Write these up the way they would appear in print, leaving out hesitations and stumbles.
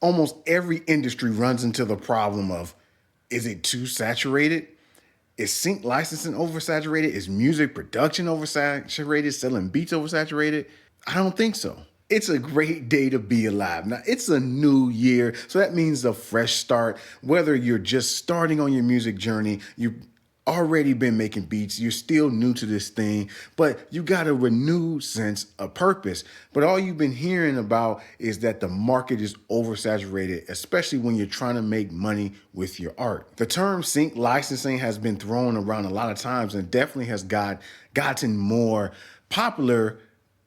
Almost every industry runs into the problem of, is it too saturated? Is sync licensing oversaturated? Is music production oversaturated? Selling beats oversaturated? I don't think so. It's a great day to be alive. Now, it's a new year, so that means a fresh start. Whether you're just starting on your music journey, you already been making beats, you're still new to this thing, but you got a renewed sense of purpose. But all you've been hearing about is that the market is oversaturated, especially when you're trying to make money with your art. The term sync licensing has been thrown around a lot of times and definitely has gotten more popular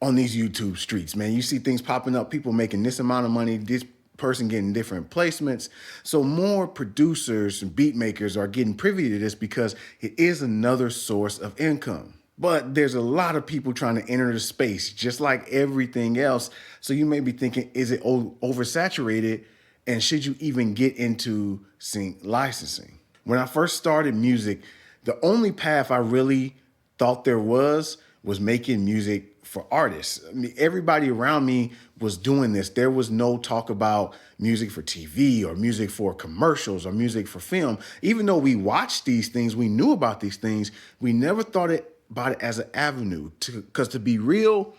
on these YouTube streets, man. You see things popping up, people making this amount of money, this person getting different placements. So more producers and beat makers are getting privy to this because it is another source of income. But there's a lot of people trying to enter the space, just like everything else. So you may be thinking, is it oversaturated? And should you even get into sync licensing? When I first started music, the only path I really thought there was making music for artists. I mean, everybody around me was doing this. There was no talk about music for TV or music for commercials or music for film. Even though we watched these things, we knew about these things, we never thought about it as an avenue. Because to be real,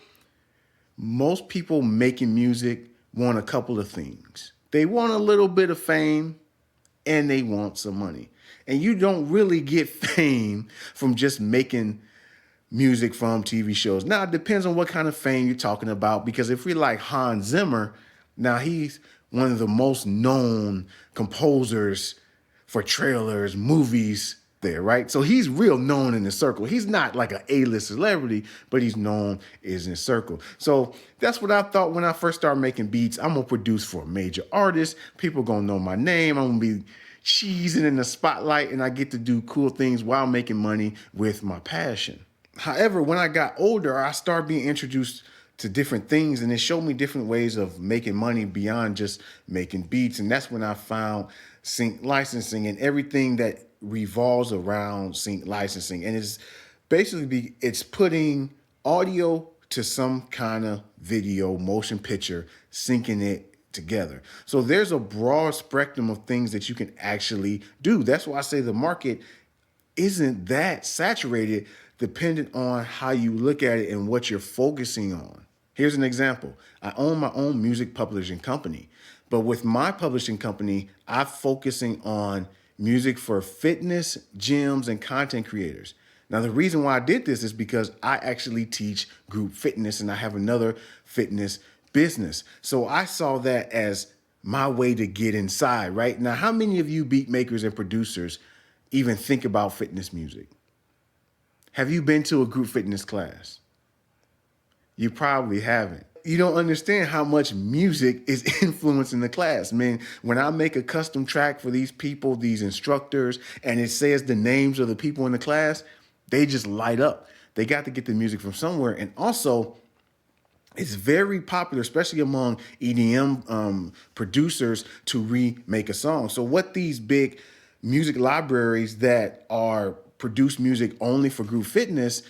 most people making music want a couple of things. They want a little bit of fame and they want some money. And you don't really get fame from just making music from TV shows. Now, it depends on what kind of fame you're talking about, because if we like Hans Zimmer, now he's one of the most known composers for trailers, movies there, right? So he's real known in the circle. He's not like an A-list celebrity, but he's known is in the circle. So that's what I thought when I first started making beats. I'm gonna produce for a major artist. People gonna know my name. I'm gonna be cheesing in the spotlight, and I get to do cool things while making money with my passion. However, when I got older, I started being introduced to different things, and it showed me different ways of making money beyond just making beats. And that's when I found sync licensing and everything that revolves around sync licensing. And it's basically it's putting audio to some kind of video, motion picture, syncing it together. So there's a broad spectrum of things that you can actually do. That's why I say the market isn't that saturated, dependent on how you look at it and what you're focusing on. Here's an example. I own my own music publishing company, but with my publishing company, I'm focusing on music for fitness, gyms, and content creators. Now, the reason why I did this is because I actually teach group fitness and I have another fitness business. So I saw that as my way to get inside, right? Now, how many of you beat makers and producers even think about fitness music? Have you been to a group fitness class? You probably haven't. You don't understand how much music is influencing the class. Man, when I make a custom track for these people, these instructors, and it says the names of the people in the class, they just light up. They got to get the music from somewhere. And also, it's very popular, especially among EDM producers, to remake a song. So what these big music libraries that are produce music only for group fitness,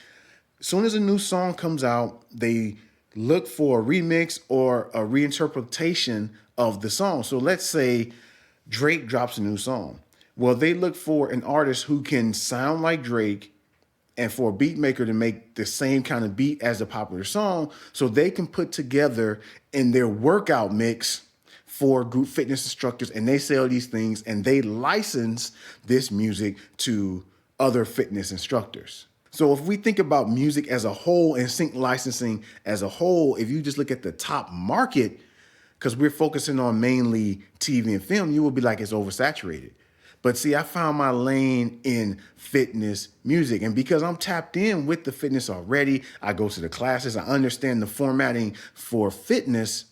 as soon as a new song comes out, they look for a remix or a reinterpretation of the song. So let's say Drake drops a new song. Well, they look for an artist who can sound like Drake and for a beat maker to make the same kind of beat as the popular song, so they can put together in their workout mix for group fitness instructors, and they sell these things and they license this music to other fitness instructors. So if we think about music as a whole and sync licensing as a whole, if you just look at the top market, because we're focusing on mainly TV and film, you will be like, it's oversaturated. But see, I found my lane in fitness music. And because I'm tapped in with the fitness already, I go to the classes, I understand the formatting for fitness,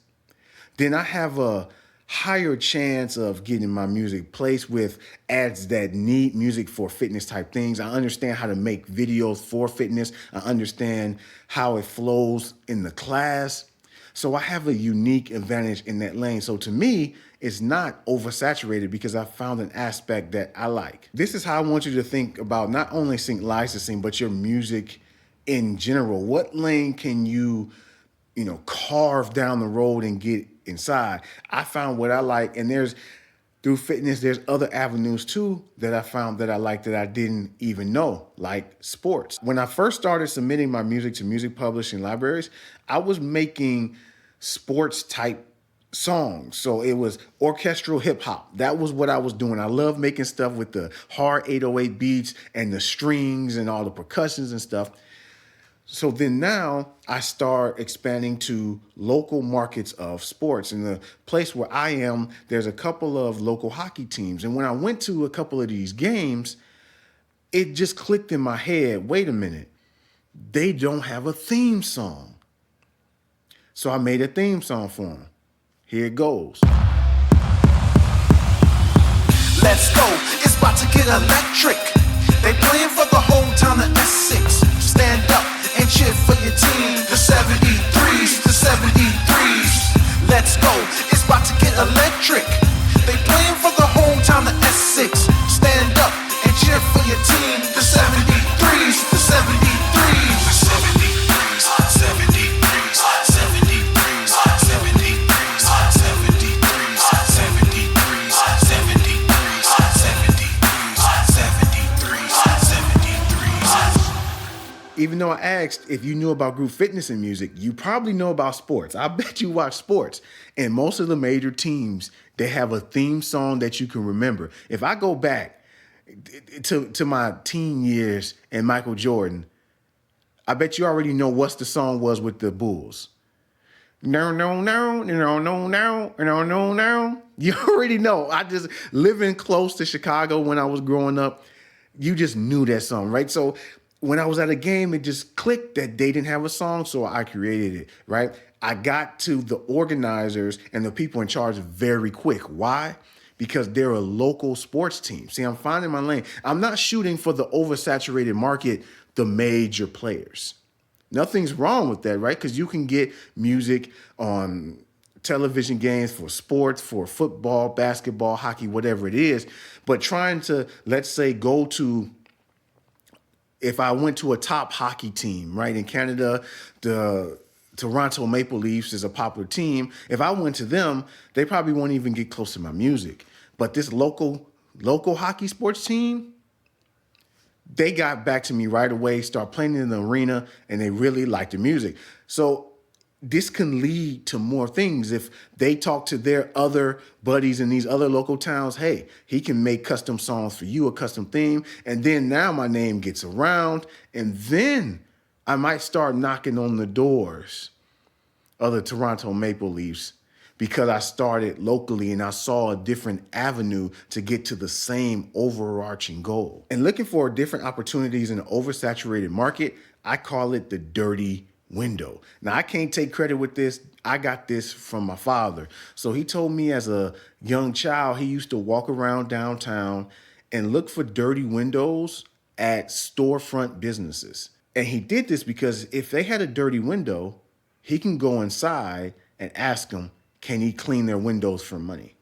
then I have a higher chance of getting my music placed with ads that need music for fitness type things. I understand how to make videos for fitness. I understand how it flows in the class. So I have a unique advantage in that lane. So to me, it's not oversaturated because I found an aspect that I like. This is how I want you to think about not only sync licensing, but your music in general. What lane can you carve down the road and get inside. I found what I like, and through fitness, there's other avenues too that I found that I like that I didn't even know, like sports. When I first started submitting my music to music publishing libraries, I was making sports type songs. So it was orchestral hip hop. That was what I was doing. I love making stuff with the hard 808 beats and the strings and all the percussions and stuff. So then now I start expanding to local markets of sports. In the place where I am, there's a couple of local hockey teams. And when I went to a couple of these games, it just clicked in my head, wait a minute, they don't have a theme song. So I made a theme song for them. Here it goes. Let's go, it's about to get electric. They playing for the hometown of Essex. Stand up and cheer for your team. The 73s, the 73s. Let's go, it's about to get electric. They playing for the hometown of Essex. Stand up and cheer for your team. The 73s, the 73s. The 73s, 73s, 73s, 73s, 73s, 73s, 73s. Even though I asked if you knew about group fitness and music, you probably know about sports. I bet you watch sports. And most of the major teams, they have a theme song that you can remember. If I go back to my teen years and Michael Jordan, I bet you already know what the song was with the Bulls. No, no, no, no, no, no, no, no, no. You already know. I just living close to Chicago when I was growing up, you just knew that song, right? So when I was at a game, it just clicked that they didn't have a song, so I created it, right? I got to the organizers and the people in charge very quick. Why? Because they're a local sports team. See, I'm finding my lane. I'm not shooting for the oversaturated market, the major players. Nothing's wrong with that, right? Because you can get music on television games for sports, for football, basketball, hockey, whatever it is. But trying to, let's say, go to, if I went to a top hockey team, right, in Canada, the Toronto Maple Leafs is a popular team. If I went to them, they probably won't even get close to my music. But this local hockey sports team, they got back to me right away, start playing in the arena, and they really like the music. So this can lead to more things. If they talk to their other buddies in these other local towns, hey, he can make custom songs for you, a custom theme. And then now my name gets around, and then I might start knocking on the doors of the Toronto Maple Leafs because I started locally and I saw a different avenue to get to the same overarching goal. And looking for different opportunities in an oversaturated market, I call it the dirty window. Now, I can't take credit with this. I got this from my father. So he told me as a young child, he used to walk around downtown and look for dirty windows at storefront businesses. And he did this because if they had a dirty window, he can go inside and ask them, can he clean their windows for money?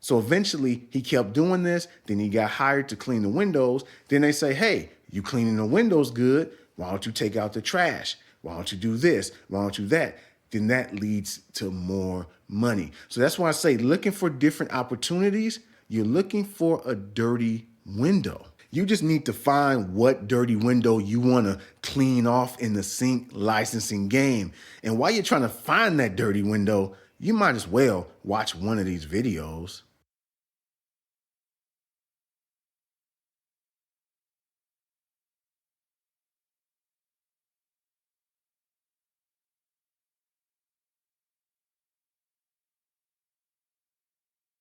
So eventually he kept doing this. Then he got hired to clean the windows. Then they say, hey, you cleaning the windows good. Why don't you take out the trash? Why don't you do this? Why don't you that? Then that leads to more money. So that's why I say looking for different opportunities, you're looking for a dirty window. You just need to find what dirty window you want to clean off in the sync licensing game. And while you're trying to find that dirty window, you might as well watch one of these videos.